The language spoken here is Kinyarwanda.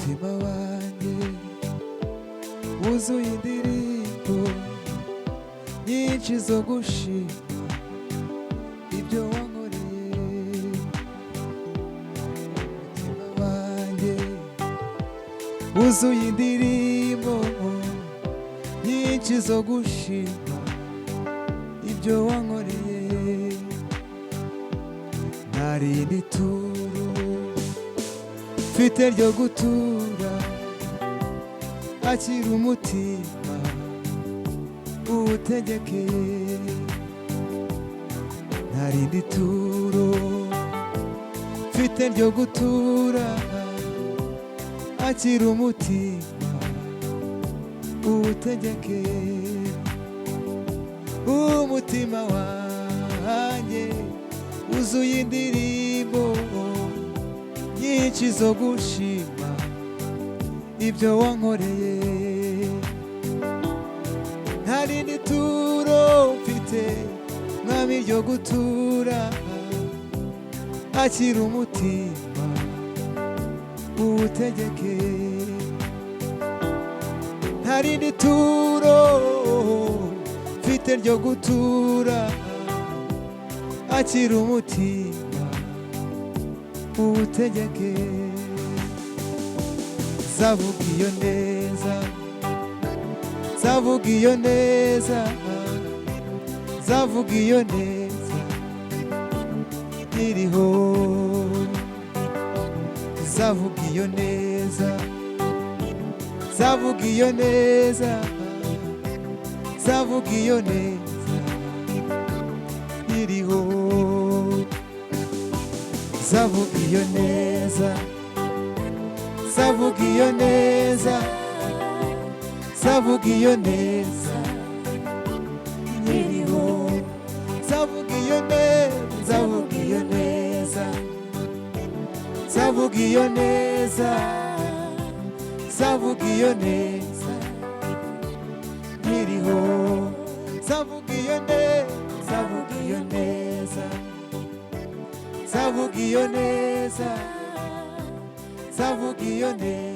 umutima wanjye wuzuye indirimbo nyinshi zo gushima ibyo wankoreye. Umutima wanjye wuzuye indirimbo nyinshi zo gushima ibyo wankoreye. Nta rindi turo mfite ryo gutura, akira umutima uwutegeke. Nta rindi turo mfite ryo gutura, akira umutima uwutegeke. Umutima wanjye wuzuye indirimbo nyinshi zo gushima ibyo wankoreye. Nta rindi turo mfite mwami ryo gutura, akira umutima uwutegeke. Nta rindi turo mfite ryo gutura, akira umutima uwutegeke. Zavuga iyo neza, zavuga iyo neza, zavuga iyo neza iriho. Zavuga iyo neza, zavuga iyo neza, zavuga iyo neza iriho. Zavuga iyo neza, zavuga iyo neza, zavuga iyo neza iriho. Zavuga iyo neza, zavuga iyo neza, zavuga iyo neza, zavuga iyo neza iriho. Zavuga iyo neza, zavuga iyo neza, zavuga iyo neza, zavuga iyo neza.